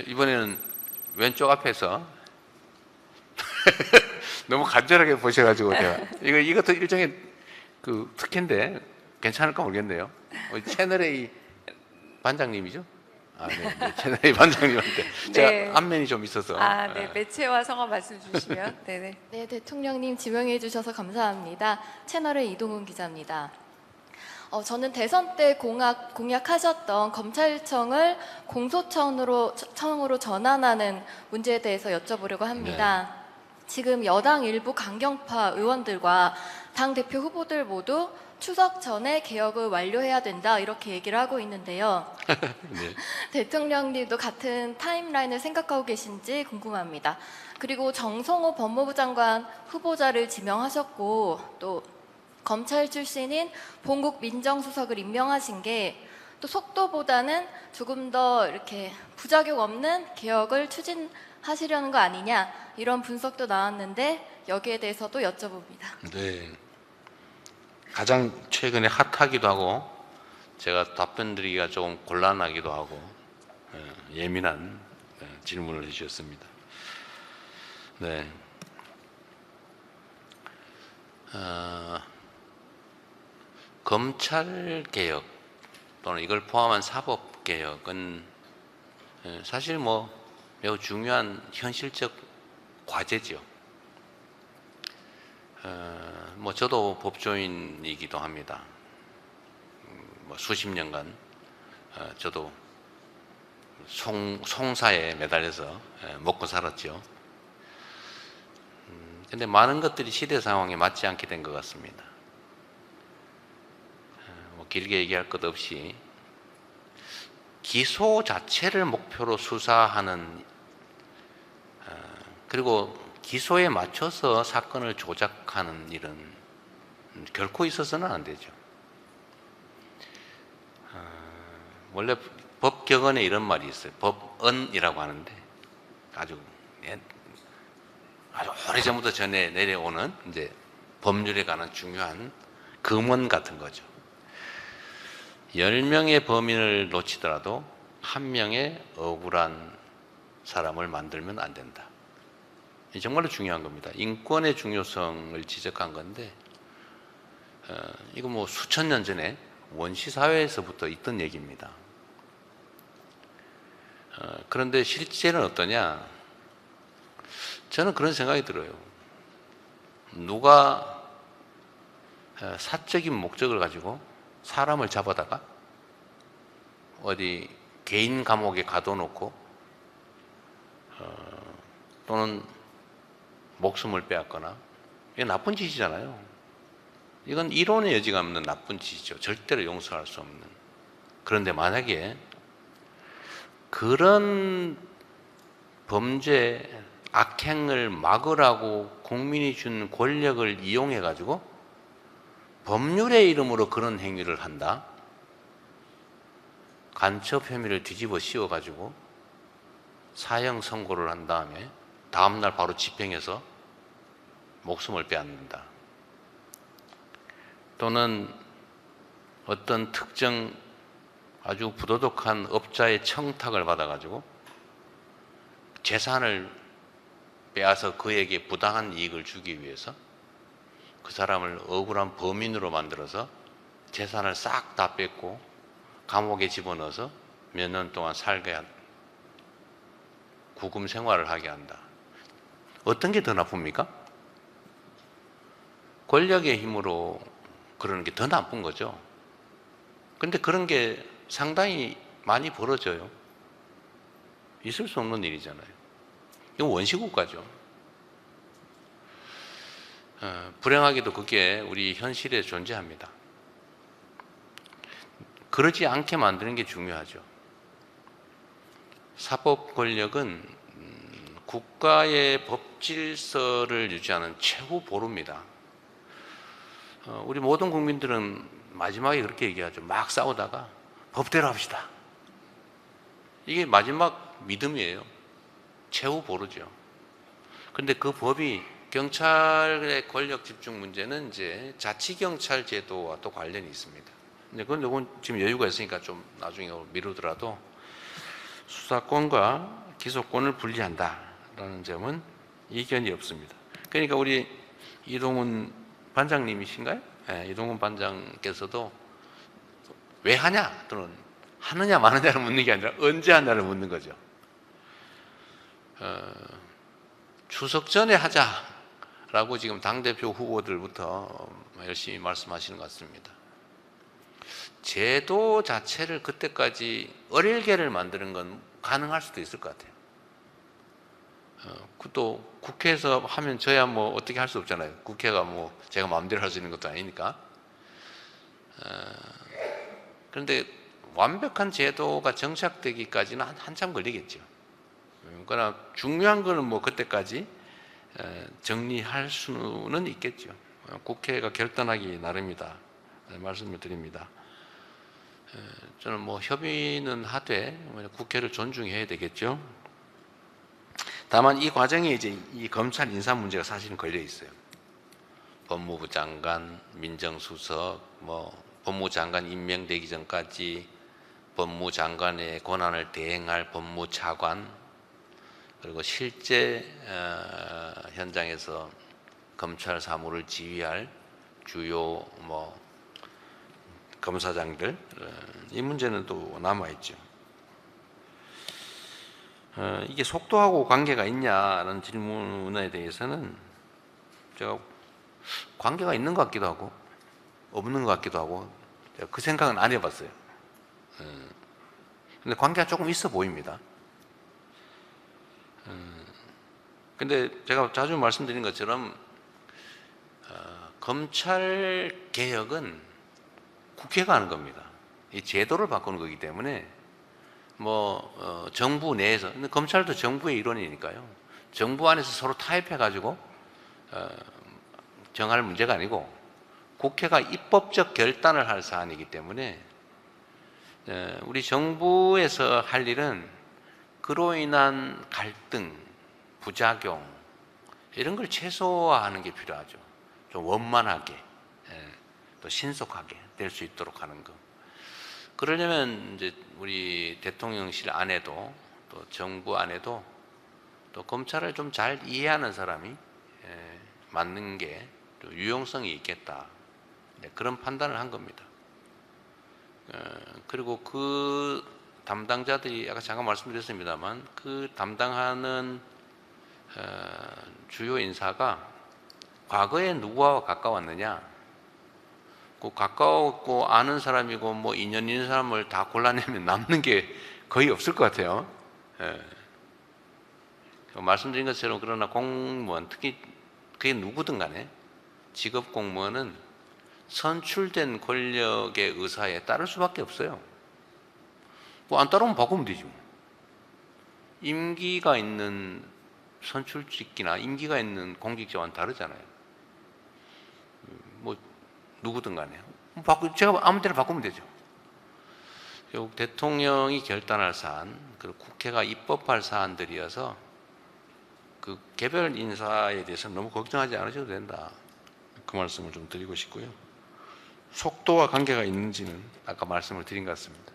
이번에는 왼쪽 앞에서 너무 간절하게 보셔가지고 제가 이것도 일종의 그 특혜인데 괜찮을까 모르겠네요. 채널 A 반장님이죠? 아, 네, 네. 채널 A 반장님한테 네. 제가 안면이 좀 있어서. 네. 매체와 성함 말씀 주시면. 네네. 네, 대통령님 지명해 주셔서 감사합니다. 채널의 이동훈 기자입니다. 저는 대선 때 공약하셨던 검찰청을 공소청으로 전환하는 문제에 대해서 여쭤보려고 합니다. 지금 여당 일부 강경파 의원들과 당대표 후보들 모두 추석 전에 개혁을 완료해야 된다 이렇게 얘기를 하고 있는데요. 네. 대통령님도 같은 타임라인을 생각하고 계신지 궁금합니다. 그리고 정성호 법무부 장관 후보자를 지명하셨고 또 검찰 출신인 봉국 민정수석을 임명하신 게 또 속도보다는 조금 더 이렇게 부작용 없는 개혁을 추진하시려는 거 아니냐 이런 분석도 나왔는데 여기에 대해서도 여쭤봅니다. 네. 가장 최근에 핫하기도 하고 제가 답변드리기가 조금 곤란하기도 하고 예민한 질문을 해주셨습니다. 네. 검찰 개혁 또는 이걸 포함한 사법 개혁은 사실 뭐 매우 중요한 현실적 과제죠. 뭐 저도 법조인이기도 합니다. 뭐 수십 년간 저도 송사에 매달려서 먹고 살았죠. 근데 많은 것들이 시대 상황에 맞지 않게 된 것 같습니다. 뭐 길게 얘기할 것 없이 기소 자체를 목표로 수사하는 그리고 기소에 맞춰서 사건을 조작하는 일은 결코 있어서는 안 되죠. 원래 법격언에 이런 말이 있어요. 법언이라고 하는데 아주 오래전부터 전해 내려오는 이제 법률에 관한 중요한 금원 같은 거죠. 10명의 범인을 놓치더라도 1명의 억울한 사람을 만들면 안 된다. 정말로 중요한 겁니다. 인권의 중요성을 지적한 건데 이거 뭐 수천 년 전에 원시 사회에서부터 있던 얘기입니다. 그런데 실제는 어떠냐? 저는 그런 생각이 들어요. 누가 사적인 목적을 가지고 사람을 잡아다가 어디 개인 감옥에 가둬놓고 또는 목숨을 빼앗거나 이게 나쁜 짓이잖아요. 이건 이론의 여지가 없는 나쁜 짓이죠. 절대로 용서할 수 없는. 그런데 만약에 그런 범죄 악행을 막으라고 국민이 준 권력을 이용해 가지고 법률의 이름으로 그런 행위를 한다. 간첩 혐의를 뒤집어 씌워 가지고 사형 선고를 한 다음에 다음날 바로 집행해서 목숨을 빼앗는다. 또는 어떤 특정 아주 부도덕한 업자의 청탁을 받아가지고 재산을 빼앗아 그에게 부당한 이익을 주기 위해서 그 사람을 억울한 범인으로 만들어서 재산을 싹 다 뺏고 감옥에 집어넣어서 몇 년 동안 살게 한 구금 생활을 하게 한다. 어떤 게 더 나쁩니까? 권력의 힘으로 그러는 게 더 나쁜 거죠. 그런데 그런 게 상당히 많이 벌어져요. 있을 수 없는 일이잖아요. 이건 원시국가죠. 불행하게도 그게 우리 현실에 존재합니다. 그러지 않게 만드는 게 중요하죠. 사법 권력은 국가의 법 질서를 유지하는 최후 보루입니다. 우리 모든 국민들은 마지막에 그렇게 얘기하죠. 막 싸우다가 법대로 합시다. 이게 마지막 믿음이에요. 최후 보루죠. 그런데 그 법이 경찰의 권력 집중 문제는 이제 자치경찰 제도와 또 관련이 있습니다. 근데 그건 지금 여유가 있으니까 좀 나중에 미루더라도 수사권과 기소권을 분리한다라는 점은 이견이 없습니다. 그러니까 우리 이동훈 반장님이신가요? 네, 이동훈 반장께서도 왜 하냐 또는 하느냐 마느냐를 묻는 게 아니라 언제 하냐를 묻는 거죠. 추석 전에 하자라고 지금 당대표 후보들부터 열심히 말씀하시는 것 같습니다. 제도 자체를 그때까지 어릴게를 만드는 건 가능할 수도 있을 것 같아요. 또 국회에서 하면 저야 뭐 어떻게 할 수 없잖아요. 국회가 뭐 제가 마음대로 할 수 있는 것도 아니니까. 그런데 완벽한 제도가 정착되기까지는 한참 걸리겠죠. 그러나 중요한 거는 뭐 그때까지 정리할 수는 있겠죠. 국회가 결단하기 나름이다 말씀을 드립니다. 저는 뭐 협의는 하되 국회를 존중해야 되겠죠. 다만 이 과정에 이제 이 검찰 인사 문제가 사실은 걸려 있어요. 법무부 장관, 민정수석, 뭐 법무장관 임명되기 전까지 법무장관의 권한을 대행할 법무차관, 그리고 실제 현장에서 검찰 사무를 지휘할 주요 뭐 검사장들, 이 문제는 또 남아 있죠. 이게 속도하고 관계가 있냐는 질문에 대해서는 제가 관계가 있는 것 같기도 하고 없는 것 같기도 하고 그 생각은 안 해봤어요. 근데 관계가 조금 있어 보입니다. 근데 제가 자주 말씀드린 것처럼 검찰 개혁은 국회가 하는 겁니다. 이 제도를 바꾸는 거기 때문에 뭐 정부 내에서, 근데 검찰도 정부의 일원이니까요. 정부 안에서 서로 타협해 가지고 정할 문제가 아니고 국회가 입법적 결단을 할 사안이기 때문에 우리 정부에서 할 일은 그로 인한 갈등, 부작용 이런 걸 최소화하는 게 필요하죠. 좀 원만하게 또 신속하게 될 수 있도록 하는 거. 그러려면 이제 우리 대통령실 안에도 또 정부 안에도 또 검찰을 좀 잘 이해하는 사람이 맞는 게 유용성이 있겠다. 그런 판단을 한 겁니다. 그리고 그 담당자들이 아까 잠깐 말씀드렸습니다만 그 담당하는 주요 인사가 과거에 누구와 가까웠느냐? 그 가까웠고 아는 사람이고 뭐 인연 있는 사람을 다 골라내면 남는 게 거의 없을 것 같아요. 말씀드린 것처럼 그러나 공무원, 특히 그게 누구든 간에 직업 공무원은 선출된 권력의 의사에 따를 수밖에 없어요. 뭐 안 따르면 바꾸면 되지 뭐. 임기가 있는 선출직이나 임기가 있는 공직자와는 다르잖아요. 뭐 누구든 간에 제가 아무 때나 바꾸면 되죠. 결국 대통령이 결단할 사안, 그리고 국회가 입법할 사안들이어서 그 개별 인사에 대해서 너무 걱정하지 않으셔도 된다. 그 말씀을 좀 드리고 싶고요. 속도와 관계가 있는지는 아까 말씀을 드린 것 같습니다.